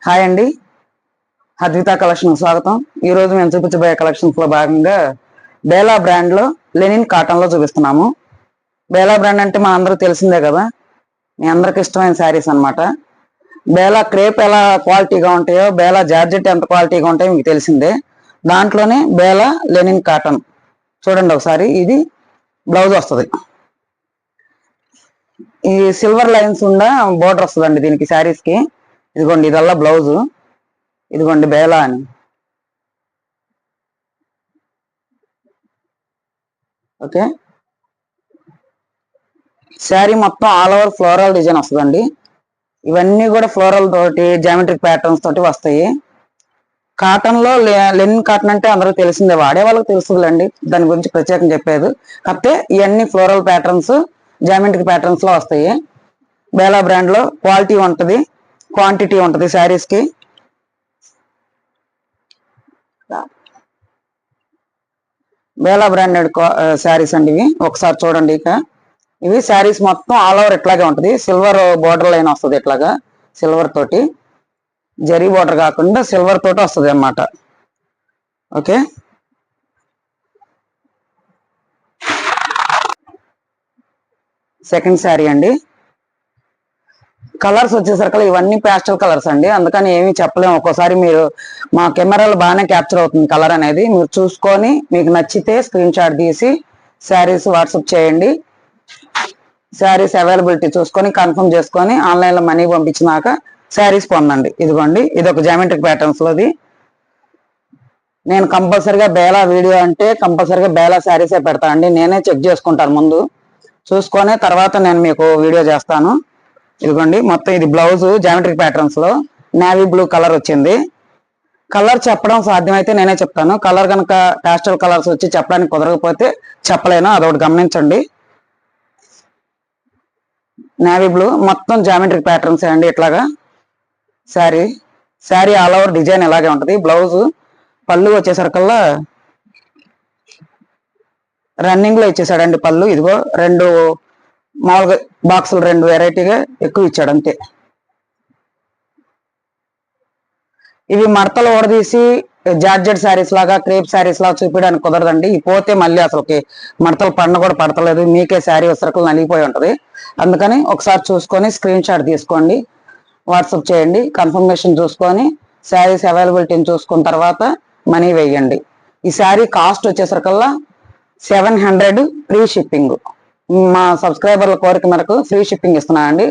Hi అండి, Advitha collection స్వాగతం. ఈ రోజు మేము చూపించబోయే కలెక్షన్స్ లో భాగంగా బేలా బ్రాండ్ లో లెనిన్ కాటన్ లో చూపిస్తున్నాము. బేలా బ్రాండ్ అంటే మన అందరూ తెలిసిందే కదా, మీ అందరికి ఇష్టమైన శారీస్ అన్నమాట. బేలా క్రేప్ ఎలా క్వాలిటీగా ఉంటాయో, బేలా జార్జెట్ ఎంత క్వాలిటీగా ఉంటాయో మీకు తెలిసిందే. దాంట్లోనే బేలా లెనిన్ కాటన్ చూడండి ఒకసారి. ఇది బ్లౌజ్ వస్తుంది, ఈ సిల్వర్ లైన్స్ ఉన్న బోర్డర్ వస్తుందండి దీనికి శారీస్ కి. ఇదిగోండి, ఇదల్లా బ్లౌజు. ఇదిగోండి బేలా అని. ఓకే, శారీ మొత్తం ఆల్ ఓవర్ ఫ్లోరల్ డిజైన్ వస్తుందండి. ఇవన్నీ కూడా ఫ్లోరల్ తోటి జామెట్రిక్ ప్యాటర్న్స్ తోటి వస్తాయి. కాటన్ లో లెనిన్ కాటన్ అంటే అందరూ తెలిసిందే, వాడే వాళ్ళకి తెలుస్తుందండి, దాని గురించి ప్రత్యేకం చెప్పేది. కాకపోతే ఇవన్నీ ఫ్లోరల్ ప్యాటర్న్స్, జామెట్రిక్ ప్యాటర్న్స్ లో వస్తాయి. బేలా బ్రాండ్ లో క్వాలిటీ ఉంటది, క్వాంటిటీ ఉంటది శారీస్ కి. బేలా బ్రాండెడ్ శారీస్ అండి ఇవి. ఒకసారి చూడండి. ఇవి శారీస్ మొత్తం ఆల్ ఓవర్ ఇట్లాగే ఉంటది. సిల్వర్ బోర్డర్ లైన్ వస్తుంది, ఇట్లాగా సిల్వర్ తోటి, జరీ బోర్డర్ కాకుండా సిల్వర్ తోటి వస్తుంది అన్నమాట. ఓకే, సెకండ్ శారీ అండి. కలర్స్ వచ్చేసరికి ఇవన్నీ ప్యాస్టల్ కలర్స్ అండి, అందుకని ఏమీ చెప్పలేము. ఒక్కోసారి మీరు మా కెమెరాలో బాగానే క్యాప్చర్ అవుతుంది కలర్ అనేది. మీరు చూసుకొని మీకు నచ్చితే స్క్రీన్ షాట్ తీసి శారీస్ వాట్సాప్ చేయండి. శారీస్ అవైలబిలిటీ చూసుకొని కన్ఫర్మ్ చేసుకొని ఆన్లైన్ లో మనీ పంపించినాక శారీస్ పొందండి. ఇదిగోండి, ఇది ఒక జామెట్రిక్ ప్యాటర్న్స్ లోది. నేను కంపల్సరిగా బేలా వీడియో అంటే కంపల్సరిగా బేలా శారీసే పెడతా అండి. నేనే చెక్ చేసుకుంటాను ముందు, చూసుకొని తర్వాత నేను మీకు వీడియో చేస్తాను. ఇదిగోండి, మొత్తం ఇది బ్లౌజ్ జామెట్రిక్ ప్యాటర్న్స్ లో నేవీ బ్లూ కలర్ వచ్చింది. కలర్ చెప్పడం సాధ్యమైతే నేనే చెప్తాను. కలర్ కనుక పాస్టల్ కలర్స్ వచ్చి చెప్పడానికి కుదరకపోతే చెప్పలేను, అదొకటి గమనించండి. నేవీ బ్లూ మొత్తం జామెట్రిక్ ప్యాటర్న్స్ అండి. ఇట్లాగా శారీ ఆల్ ఓవర్ డిజైన్ ఇలాగే ఉంటది. బ్లౌజ్ పళ్ళు వచ్చేసరికల్లా రన్నింగ్ లో ఇచ్చేసాడండి పళ్ళు. ఇదిగో రెండు మామూలుగా బాక్సులు రెండు వెరైటీగా ఎక్కువ ఇచ్చాడు అంతే. ఇవి మడతలు ఓడదీసి జార్జెట్ శారీస్ లాగా, క్రేప్ శారీస్ లాగా చూపించడానికి కుదరదండి. ఈ పోతే మళ్ళీ అసలుకి మడతలు పడిన కూడా పడతలేదు, మీకే శారీ సరుకులు నలిగిపోయి ఉంటది. అందుకని ఒకసారి చూసుకొని స్క్రీన్ షాట్ తీసుకోండి, వాట్సాప్ చేయండి. కన్ఫర్మేషన్ చూసుకొని శారీస్ అవైలబిలిటీని చూసుకున్న తర్వాత మనీ వేయండి. ఈ శారీ కాస్ట్ వచ్చేసరికల్లా 700 ఫ్రీ షిప్పింగ్. మా సబ్స్క్రైబర్ల కోరిక మేరకు ఫ్రీ షిప్పింగ్ ఇస్తున్నానండి.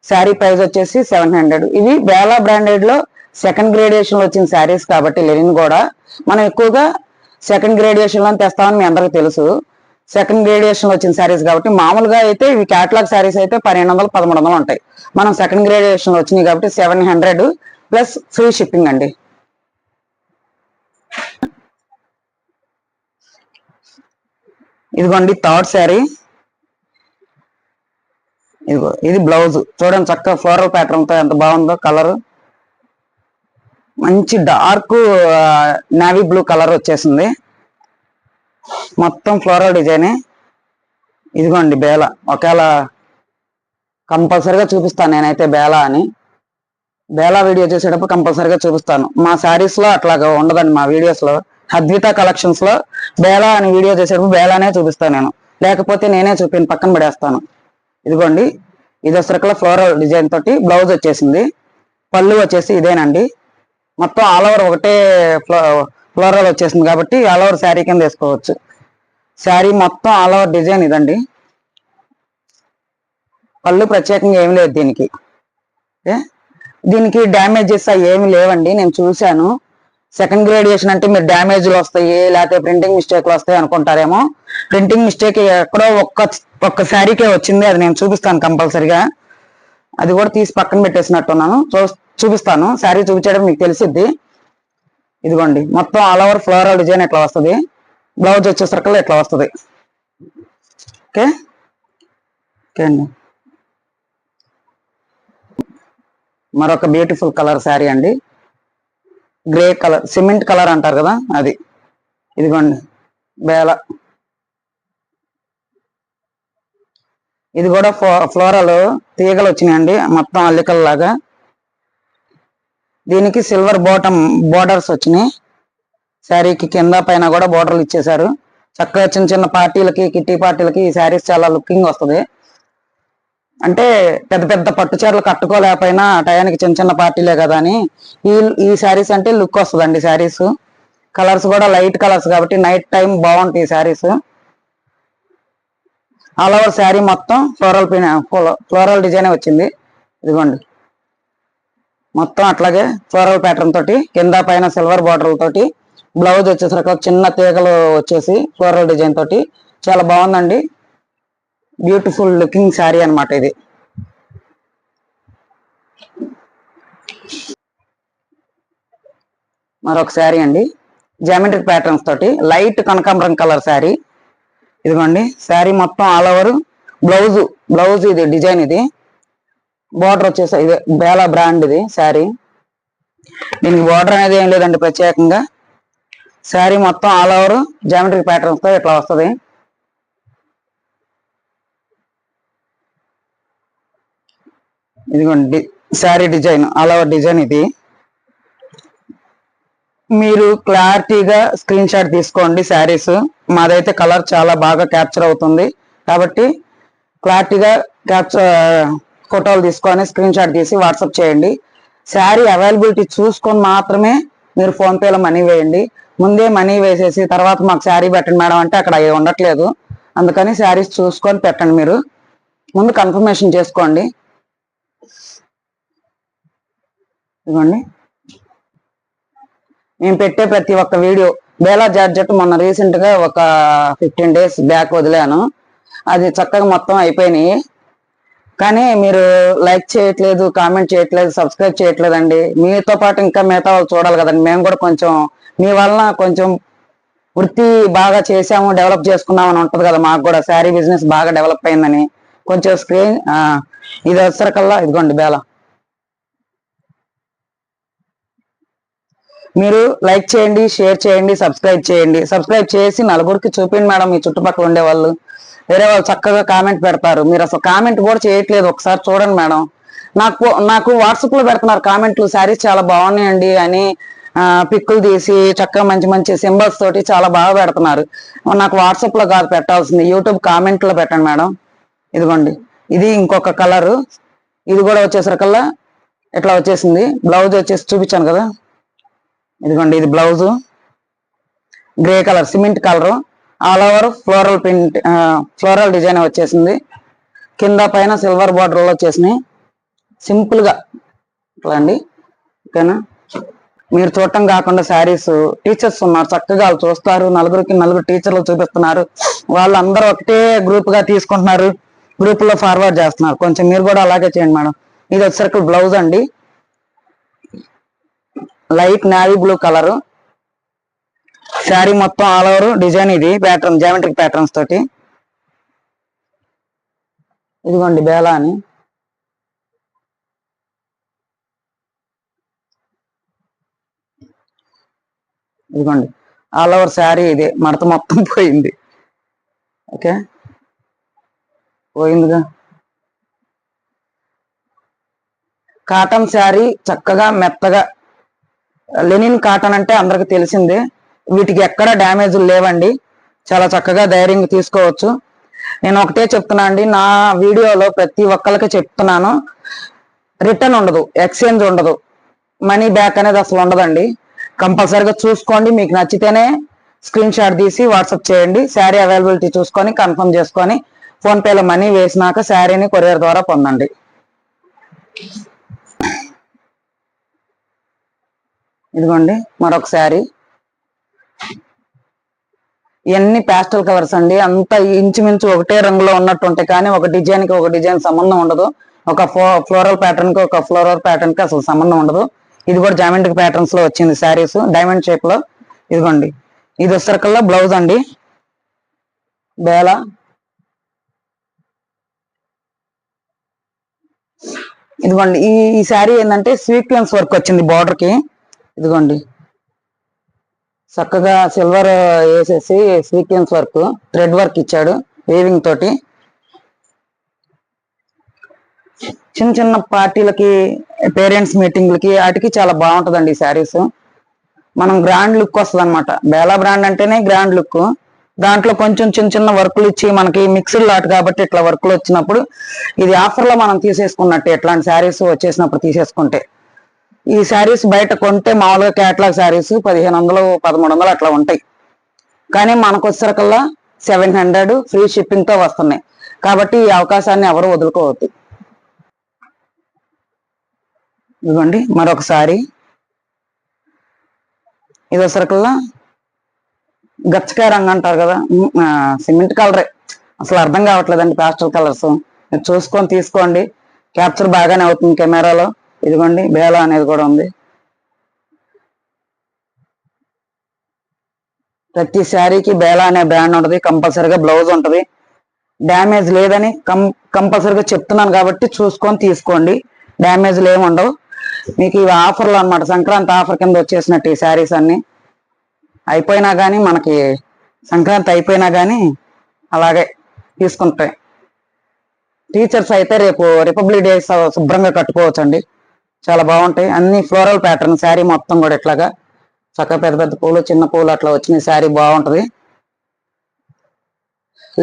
శారీ ప్రైస్ వచ్చేసి 700. ఇవి బేలా బ్రాండెడ్ లో సెకండ్ గ్రేడియేషన్ లో వచ్చిన శారీస్ కాబట్టి లెనిన్ కూడా మనం ఎక్కువగా సెకండ్ గ్రేడియేషన్ లో తెస్తామని మీ అందరికీ తెలుసు. సెకండ్ గ్రేడియేషన్ లో వచ్చిన శారీస్ కాబట్టి మామూలుగా అయితే ఇవి క్యాటలాగ్ శారీస్ అయితే 1200 1300 ఉంటాయి. మనం సెకండ్ గ్రేడియేషన్ లో వచ్చినాయి కాబట్టి 700 ప్లస్ ఫ్రీ షిప్పింగ్ అండి. ఇదిగోండి థర్డ్ శారీ. ఇదిగో ఇది బ్లౌజ్ చూడండి, చక్కగా ఫ్లోరల్ ప్యాటర్న్ తో ఎంత బాగుందో. కలర్ మంచి డార్క్ నావీ బ్లూ కలర్ వచ్చేసింది, మొత్తం ఫ్లోరల్ డిజైన్. ఇదిగోండి బేలా. ఒకవేళ కంపల్సరిగా చూపిస్తాను నేనైతే బేలా అని. బేలా వీడియో చేసేటప్పుడు కంపల్సరిగా చూపిస్తాను. మా శారీస్ లో అట్లాగా ఉండదండి, మా వీడియోస్ లో. అద్విత కలెక్షన్స్ లో బేలా అని వీడియో చేసేటప్పుడు బేలానే చూపిస్తాను నేను, లేకపోతే నేనే చూపిన పక్కన పడేస్తాను. ఇదిగోండి, ఇది సర్కిల్ ఫ్లోరల్ డిజైన్ తోటి బ్లౌజ్ వచ్చేసింది. పళ్ళు వచ్చేసి ఇదేనండి. మొత్తం ఆల్ ఓవర్ ఒకటే ఫ్లోరల్ వచ్చేసింది కాబట్టి ఆల్ ఓవర్ శారీ కింద వేసుకోవచ్చు. శారీ మొత్తం ఆల్ ఓవర్ డిజైన్ ఇదండి. పళ్ళు ప్రత్యేకంగా ఏమి లేదు దీనికి. దీనికి డ్యామేజెస్ ఏమి లేవండి, నేను చూశాను. సెకండ్ గ్రేడియేషన్ అంటే మీరు డ్యామేజ్లు వస్తాయి లేకపోతే ప్రింటింగ్ మిస్టేక్లు వస్తాయి అనుకుంటారేమో. ప్రింటింగ్ మిస్టేక్ ఎక్కడో ఒక్క శారీకే వచ్చింది, అది నేను చూపిస్తాను కంపల్సరిగా. అది కూడా తీసి పక్కన పెట్టేసినట్టున్నాను, చూపిస్తాను. శారీ చూపించడం మీకు తెలిసిద్ది. ఇదిగోండి, మొత్తం ఆల్ ఓవర్ ఫ్లోరల్ డిజైన్ ఎట్లా వస్తుంది. బ్లౌజ్ వచ్చేసరికి ఎట్లా వస్తుంది. ఓకే ఓకే అండి. మరొక బ్యూటిఫుల్ కలర్ శారీ అండి, గ్రే కలర్, సిమెంట్ కలర్ అంటారు కదా అది. ఇదిగోండి బేలా. ఇది కూడా ఫ్లోరల్ తీగలు వచ్చినాయండి, మొత్తం అల్లికల్లాగా. దీనికి సిల్వర్ బాటమ్ బోర్డర్స్ వచ్చినాయి. శారీకి కింద పైన కూడా బోర్డర్లు ఇచ్చేసారు. చక్కగా చిన్న చిన్న పార్టీలకి, కిట్టి పార్టీలకి ఈ శారీస్ చాలా లుకింగ్ వస్తుంది. అంటే పెద్ద పెద్ద పట్టు చీరలు కట్టుకోలేకపోయినా టయానికి చిన్న చిన్న పార్టీలే కదా అని ఈ శారీస్ అంటే లుక్ వస్తుందండి. శారీస్ కలర్స్ కూడా లైట్ కలర్స్ కాబట్టి నైట్ టైం బాగుంటాయి శారీస్. ఆల్ ఓవర్ శారీ మొత్తం ఫ్లోరల్ డిజైన్ వచ్చింది. ఇదిగోండి మొత్తం అట్లాగే ఫ్లోరల్ ప్యాటర్న్ తోటి కింద పైన సిల్వర్ బార్డర్ తోటి బ్లౌజ్ వచ్చేసరికి చిన్న తీగలు వచ్చేసి ఫ్లోరల్ డిజైన్ తోటి చాలా బాగుందండి. బ్యూటిఫుల్ లుకింగ్ శారీ అనమాట ఇది. మరొక శారీ అండి, జామెట్రిక్ ప్యాటర్న్స్ తోటి లైట్ కనకాంబరం కలర్ శారీ. ఇదిగోండి శారీ మొత్తం ఆల్ ఓవర్ బ్లౌజ్ ఇది డిజైన్. ఇది బార్డర్ వచ్చేసి ఇది బేలా బ్రాండ్ ఇది శారీ. దీనికి బార్డర్ అనేది ఏం లేదండి ప్రత్యేకంగా. శారీ మొత్తం ఆల్ ఓవర్ జామెట్రిక్ ప్యాటర్న్స్ తో ఇట్లా వస్తుంది. ఇదిగోండి sari design all over design ఇది. మీరు క్లారిటీగా స్క్రీన్ షాట్ తీసుకోండి శారీస్. మాదైతే కలర్ చాలా బాగా క్యాప్చర్ అవుతుంది కాబట్టి క్లారిటీగా ఫోటోలు తీసుకొని స్క్రీన్ షాట్ తీసి వాట్సాప్ చేయండి. శారీ అవైలబిలిటీ చూసుకొని మాత్రమే మీరు ఫోన్పేలో మనీ వేయండి. ముందే మనీ వేసేసి తర్వాత మాకు శారీ పెట్టండి మేడం అంటే అక్కడ ఉండట్లేదు. అందుకని శారీస్ చూసుకొని పెట్టండి. మీరు ముందు కన్ఫర్మేషన్ చేసుకోండి. ఇదిగోండి నేను పెట్టే ప్రతి ఒక్క వీడియో బేలా జార్జెట్ మొన్న రీసెంట్ గా ఒక 15 days బ్యాక్ వదిలాను. అది చక్కగా మొత్తం అయిపోయినాయి. కానీ మీరు లైక్ చేయట్లేదు, కామెంట్ చేయట్లేదు, సబ్స్క్రైబ్ చేయట్లేదండి. మీతో పాటు ఇంకా మిగతా వాళ్ళు చూడాలి కదండి. మేము కూడా కొంచెం మీ వలన కొంచెం వృత్తి బాగా చేసాము, డెవలప్ చేసుకున్నాం అని ఉంటది కదా. మాకు కూడా శారీ బిజినెస్ బాగా డెవలప్ అయిందని కొంచెం స్క్రీన్ ఇది వచ్చేసరికల్లా ఇదిగోండి బేలా. మీరు లైక్ చేయండి, షేర్ చేయండి, సబ్స్క్రైబ్ చేయండి. సబ్స్క్రైబ్ చేసి నలుగురికి చూపిండి మేడం. మీ చుట్టుపక్కల ఉండే వాళ్ళు వేరే వాళ్ళు చక్కగా కామెంట్ పెడతారు. మీరు అసలు కామెంట్ కూడా చేయట్లేదు. ఒకసారి చూడండి మేడం. నాకు వాట్సాప్ లో పెడుతున్నారు కామెంట్లు, శారీస్ చాలా బాగున్నాయండి అని పిక్కులు తీసి చక్కగా మంచి మంచి సింబల్స్ తోటి చాలా బాగా పెడుతున్నారు. నాకు వాట్సాప్ లో కాదు పెట్టాల్సింది, యూట్యూబ్ కామెంట్ లో పెట్టండి మేడం. ఇదిగోండి ఇది ఇంకొక కలరు. ఇది కూడా వచ్చేసరికల్లా ఇట్లా వచ్చేసింది. బ్లౌజ్ వచ్చేసి చూపించాను కదా. ఇదిగోండి ఇది blouse grey colour cement colour all over floral design వచ్చేసింది. కింద పైన సిల్వర్ బార్డర్ వచ్చేసినాయి. సింపుల్ గా ఇట్లా అండి. ఓకేనా, మీరు చూడటం కాకుండా శారీస్ టీచర్స్ ఉన్నారు చక్కగా వాళ్ళు చూస్తారు. నలుగురు టీచర్లు చూపిస్తున్నారు. వాళ్ళందరూ ఒకటే గ్రూప్ గా తీసుకుంటున్నారు, గ్రూప్ లో ఫార్వర్డ్ చేస్తున్నారు. కొంచెం మీరు కూడా అలాగే చేయండి మేడం. ఇది వచ్చేసరికి బ్లౌజ్ అండి, light navy blue colour. Sari మొత్తం ఆల్ ఓవర్ డిజైన్ ఇది ప్యాటర్న్ జామెట్రిక్ ప్యాటర్న్స్ తోటి. ఇదిగోండి బేలా అని. ఇదిగోండి ఆల్ ఓవర్ శారీ ఇది. మడత మొత్తం పోయింది. ఓకే పోయిందిగా. కాటన్ శారీ చక్కగా మెత్తగా లెనిన్ కాటన్ అంటే అందరికి తెలిసిందే. వీటికి ఎక్కడ డ్యామేజ్లు లేవండి. చాలా చక్కగా ధైర్యంగా తీసుకోవచ్చు. నేను ఒకటే చెప్తున్నా అండి, నా వీడియోలో ప్రతి ఒక్కరికి చెప్తున్నాను, రిటర్న్ ఉండదు, ఎక్స్చేంజ్ ఉండదు, మనీ బ్యాక్ అనేది అసలు ఉండదండి. కంపల్సరీగా చూసుకోండి. మీకు నచ్చితేనే స్క్రీన్ షాట్ తీసి వాట్సాప్ చేయండి. శారీ అవైలబిలిటీ చూసుకొని కన్ఫర్మ్ చేసుకొని ఫోన్పేలో మనీ వేసినాక శారీని కొరియర్ ద్వారా పొందండి. ఇదిగోండి మరొక శారీ. ఇవన్నీ ప్యాస్టల్ కలర్స్ అండి. అంత ఇంచుమించు ఒకటే రంగులో ఉన్నట్టు ఉంటాయి కానీ ఒక డిజైన్ కి ఒక డిజైన్ సంబంధం ఉండదు. ఒక ఫ్లోరల్ ప్యాటర్న్ కి ఒక ఫ్లోరల్ ప్యాటర్న్ కి అసలు సంబంధం ఉండదు. ఇది కూడా జామెట్రిక్ ప్యాటర్న్స్ లో వచ్చింది శారీస్ డైమండ్ షేప్ లో. ఇదిగోండి ఇది వచ్చేసరికల్లా బ్లౌజ్ అండి బేలా. ఇదిగోండి ఈ శారీ ఏంటంటే సీక్వెన్స్ వర్క్ వచ్చింది బార్డర్ కి. ఇదిగోండి చక్కగా సిల్వర్ వేసేసి సీక్వెన్స్ వర్క్, థ్రెడ్ వర్క్ ఇచ్చాడు వేవింగ్ తోటి. చిన్న చిన్న పార్టీలకి, పేరెంట్స్ మీటింగ్లకి వాటికి చాలా బాగుంటుందండి ఈ శారీస్. మనం గ్రాండ్ లుక్ వస్తుంది అనమాట. బేలా బ్రాండ్ అంటేనే గ్రాండ్ లుక్. దాంట్లో కొంచెం చిన్న చిన్న వర్కులు ఇచ్చి మనకి మిక్స్డ్ లాట్ కాబట్టి ఇట్లా వర్కులు వచ్చినప్పుడు ఇది ఆఫర్ లో మనం తీసేసుకున్నట్టే. ఇట్లాంటి శారీస్ వచ్చేసినప్పుడు తీసేసుకుంటే, ఈ శారీస్ బయట కొంటే మామూలుగా క్యాటలాగ్ శారీస్ 1500 1300 అట్లా ఉంటాయి. కానీ మనకు వచ్చేసరికల్లా 700 ఫ్రీ షిప్పింగ్ తో వస్తున్నాయి. కాబట్టి ఈ అవకాశాన్ని ఎవరు వదులుకోవద్దు. ఇదిగోండి మరొకసారి, ఇది వచ్చేసరికల్లా గచ్చకాయ రంగు అంటారు కదా, సిమెంట్ కలరే, అసలు అర్థం కావట్లేదండి పాస్టల్ కలర్స్. మీరు చూసుకొని తీసుకోండి, క్యాప్చర్ బాగానే అవుతుంది కెమెరాలో. ఇదిగోండి బేలా అనేది కూడా ఉంది. ప్రతి శారీకి బేలా అనే బ్రాండ్ ఉంటుంది, కంపల్సరీగా బ్లౌజ్ ఉంటుంది. డ్యామేజ్ లేదని కంపల్సరీగా చెప్తున్నాను కాబట్టి చూసుకొని తీసుకోండి. డ్యామేజ్లు ఏమి ఉండవు మీకు. ఇవి ఆఫర్లు అనమాట, సంక్రాంతి ఆఫర్ కింద వచ్చేసినట్టు ఈ శారీస్ అన్ని. అయిపోయినా కానీ మనకి సంక్రాంతి అయిపోయినా కానీ అలాగే తీసుకుంటాయి. టీచర్స్ అయితే రేపు రిపబ్లిక్ డే శుభ్రంగా కట్టుకోవచ్చండి, చాలా బాగుంటాయి. అన్ని ఫ్లోరల్ ప్యాటర్న్ శారీ మొత్తం కూడా ఇట్లాగా చక్కగా పెద్ద పెద్ద పూలు, చిన్న పూలు అట్లా వచ్చిన శారీ బాగుంటది.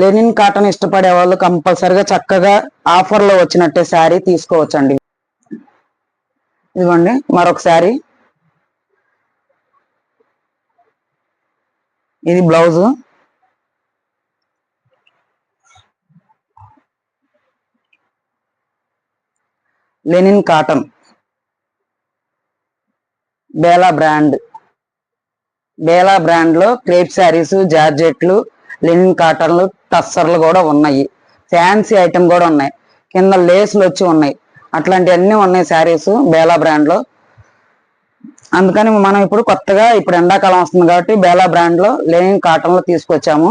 లెనిన్ కాటన్ ఇష్టపడే వాళ్ళు కంపల్సరిగా చక్కగా ఆఫర్ లో వచ్చినట్టే శారీ తీసుకోవచ్చండి. ఇదిగోండి మరొక శారీ, ఇది blouse. Linen cotton, Bela brand. Bela brand లో క్రేప్ శారీస్, జార్జెట్లు, లెనిన్ కాటన్లు, టస్సర్లు కూడా ఉన్నాయి. ఫ్యాన్సీ ఐటమ్ కూడా ఉన్నాయి, కింద లేస్లు వచ్చి ఉన్నాయి. అట్లాంటివన్నీ ఉన్నాయి శారీస్ బేలా బ్రాండ్ లో. అందుకని మనం ఇప్పుడు కొత్తగా, ఇప్పుడు ఎండాకాలం వస్తుంది కాబట్టి బేలా బ్రాండ్ లో లెనిన్ కాటన్ లో తీసుకొచ్చాము.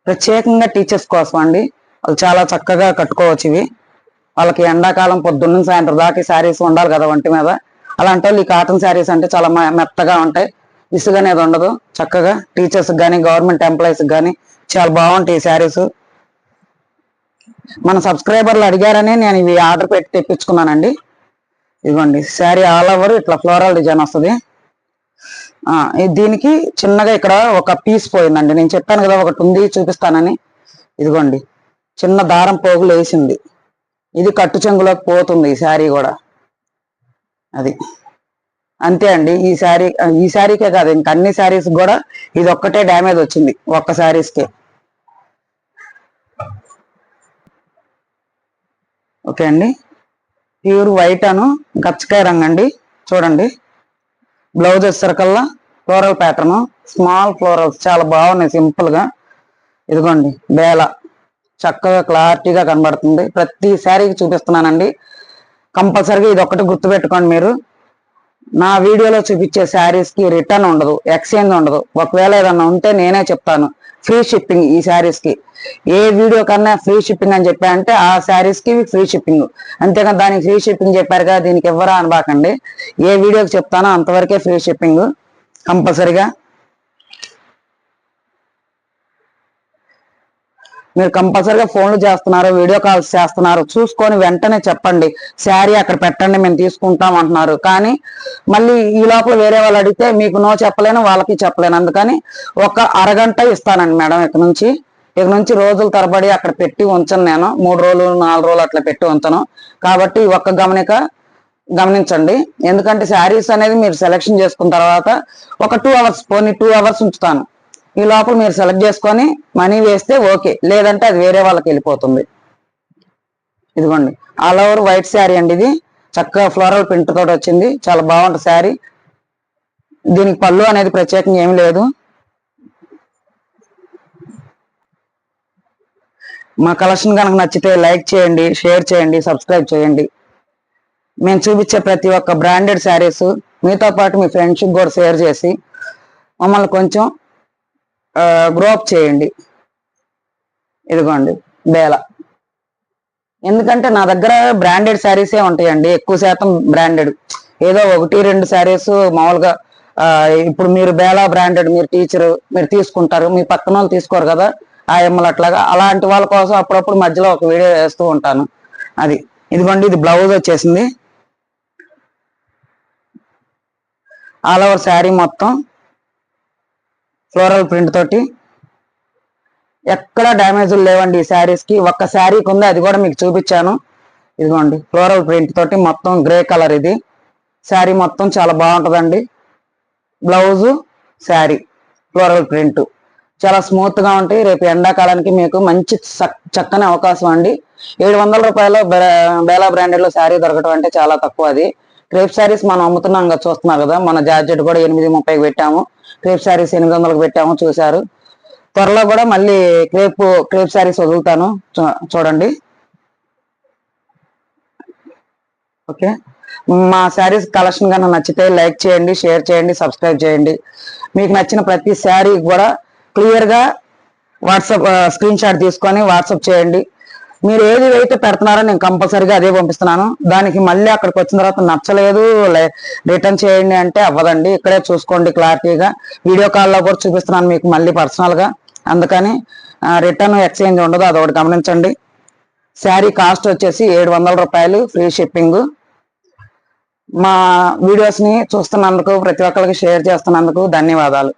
ప్రత్యేకంగా టీచర్స్ కోసం అండి, వాళ్ళు చాలా చక్కగా కట్టుకోవచ్చు ఇవి. వాళ్ళకి ఎండాకాలం పొద్దున్న సాయంత్రం దాకా శారీస్ ఉండాలి కదా ఒంటి మీద. అలాంటి వాళ్ళు ఈ కాటన్ శారీస్ అంటే చాలా మెత్తగా ఉంటాయి, ఇసుగు అనేది ఉండదు. చక్కగా టీచర్స్ కానీ గవర్నమెంట్ ఎంప్లాయీస్ కానీ చాలా బాగుంటాయి ఈ శారీస్. మన సబ్స్క్రైబర్లు అడిగారని నేను ఇవి ఆర్డర్ పెట్టి తెప్పించుకున్నానండి. ఇదిగోండి శారీ ఆల్ ఓవర్ ఇట్లా ఫ్లోరల్ డిజైన్ వస్తుంది. దీనికి చిన్నగా ఇక్కడ ఒక పీస్ పోయిందండి, నేను చెప్పాను కదా ఒకటి ఉంది చూపిస్తానని. ఇదిగోండి చిన్న దారం పోగులు వేసింది, ఇది కట్టు చెంగులోకి పోతుంది ఈ శారీ కూడా. అది అంతే అండి. ఈ శారీకే కాదు, ఇంకా అన్ని శారీస్ కూడా ఇది ఒక్కటే డ్యామేజ్ వచ్చింది, ఒక్క శారీస్కే. ఓకే అండి, ప్యూర్ వైట్ అను గచ్చకాయ రంగు అండి. చూడండి బ్లౌజ్ వచ్చేసరికల్లా ఫ్లోరల్ ప్యాటర్న్, స్మాల్ ఫ్లోరల్స్ చాలా బాగున్నాయి సింపుల్ గా. ఇదిగోండి బేలా చక్కగా క్లారిటీగా కనబడుతుంది. ప్రతి శారీకి చూపిస్తున్నానండి, కంపల్సరీగా ఇది ఒక్కటి గుర్తుపెట్టుకోండి మీరు. నా వీడియోలో చూపించే శారీస్ కి రిటర్న్ ఉండదు, ఎక్స్చేంజ్ ఉండదు. ఒకవేళ ఏదన్నా ఉంటే నేనే చెప్తాను. ఫ్రీ షిప్పింగ్ ఈ శారీస్ కి. ఏ వీడియో కన్నా ఫ్రీ షిప్పింగ్ అని చెప్పారంటే ఆ శారీస్ కి ఫ్రీ షిప్పింగ్, అంతేకాని దానికి ఫ్రీ షిప్పింగ్ చెప్పారు కదా దీనికి ఇవ్వరా అనబాకండి. ఏ వీడియోకి చెప్తానో అంతవరకే ఫ్రీ షిప్పింగ్ కంపల్సరీగా. మీరు కంపల్సరీగా ఫోన్లు చేస్తున్నారు, వీడియో కాల్స్ చేస్తున్నారు, చూసుకొని వెంటనే చెప్పండి శారీ అక్కడ పెట్టండి మేము తీసుకుంటాం అంటున్నారు. కానీ మళ్ళీ ఈ లోపల వేరే వాళ్ళు అడిగితే మీకు నో చెప్పలేను, వాళ్ళకి చెప్పలేను. అందుకని ఒక అరగంట ఇస్తానండి మేడం. ఇక నుంచి రోజుల తరబడి అక్కడ పెట్టి ఉంచను నేను. 3 రోజులు 4 రోజులు అట్లా పెట్టి ఉంచను. కాబట్టి ఒక్క గమనించండి. ఎందుకంటే శారీస్ అనేది మీరు సెలెక్షన్ చేసుకున్న తర్వాత ఒక 2 అవర్స్, పోనీ 2 అవర్స్ ఉంచుతాను. ఈ లోపల మీరు సెలెక్ట్ చేసుకొని మనీ వేస్తే ఓకే, లేదంటే అది వేరే వాళ్ళకి వెళ్ళిపోతుంది. ఇదిగోండి ఆల్ ఓవర్ వైట్ శారీ అండి. ఇది చక్కగా ఫ్లోరల్ ప్రింట్ తోటి వచ్చింది, చాలా బాగుంటుంది శారీ. దీనికి పళ్ళు అనేది ప్రత్యేకంగా ఏమి లేదు. మా కలెక్షన్ కనుక నచ్చితే లైక్ చేయండి, షేర్ చేయండి, సబ్స్క్రైబ్ చేయండి. మేము చూపించే ప్రతి ఒక్క బ్రాండెడ్ శారీస్ మీతో పాటు మీ ఫ్రెండ్స్కి కూడా షేర్ చేసి మమ్మల్ని కొంచెం గ్రో అప్ చేయండి. ఇదిగోండి బేలా. ఎందుకంటే నా దగ్గర బ్రాండెడ్ శారీసే ఉంటాయండి, ఎక్కువ శాతం బ్రాండెడ్. ఏదో 1-2 శారీస్ మామూలుగా. ఇప్పుడు మీరు బేలా బ్రాండెడ్, మీరు టీచరు, మీరు తీసుకుంటారు, మీ పక్కన వాళ్ళు తీసుకోరు కదా ఆయమ్మలు, అట్లాగా అలాంటి వాళ్ళ కోసం అప్పుడప్పుడు మధ్యలో ఒక వీడియో వేస్తూ ఉంటాను. అది ఇదిగోండి, ఇది బ్లౌజ్ వచ్చేసింది. ఆల్ ఓవర్ శారీ మొత్తం ఫ్లోరల్ ప్రింట్ తోటి, ఎక్కడ డ్యామేజ్లు లేవండి ఈ శారీస్ కి. ఒక్క శారీకి ఉంది, అది కూడా మీకు చూపించాను. ఇదిగోండి, ఫ్లోరల్ ప్రింట్ తోటి మొత్తం గ్రే కలర్. ఇది శారీ మొత్తం చాలా బాగుంటుందండి. బ్లౌజు, శారీ ఫ్లోరల్ ప్రింట్ చాలా స్మూత్ గా ఉంటాయి. రేపు ఎండాకాలానికి మీకు మంచి చక్కని అవకాశం అండి. 700 రూపాయలు బేలా బ్రాండెడ్ లో శారీ దొరకటం అంటే చాలా తక్కువ. అది క్రేప్ శారీస్ మనం అమ్ముతున్నాం కదా, చూస్తున్నారు కదా. మన జార్జెట్ కూడా 830కి పెట్టాము, క్రేప్ శారీస్ 800కి పెట్టాము, చూసారు. త్వరలో కూడా మళ్ళీ క్రేప్ శారీస్ వదులుతాను, చూడండి. ఓకే, మా శారీస్ కలెక్షన్ కన్నా నచ్చితే లైక్ చేయండి, షేర్ చేయండి, సబ్స్క్రైబ్ చేయండి. మీకు నచ్చిన ప్రతి శారీ కూడా క్లియర్ గా వాట్సాప్ స్క్రీన్ షాట్ తీసుకొని వాట్సాప్ చేయండి. మీరు ఏది అయితే పెడుతున్నారో నేను కంపల్సరీగా అదే పంపిస్తున్నాను. దానికి మళ్ళీ అక్కడికి వచ్చిన తర్వాత నచ్చలేదు రిటర్న్ చేయండి అంటే అవ్వదండి. ఇక్కడే చూసుకోండి క్లారిటీగా. వీడియో కాల్లో కూడా చూపిస్తున్నాను మీకు మళ్ళీ పర్సనల్ గా. అందుకని రిటర్న్ ఎక్స్చేంజ్ ఉండదు, అదొకటి గమనించండి. శారీ కాస్ట్ వచ్చేసి 700 రూపాయలు, ఫ్రీ షిప్పింగ్. మా వీడియోస్ ని చూస్తున్నందుకు, ప్రతి ఒక్కరికి షేర్ చేస్తున్నందుకు ధన్యవాదాలు.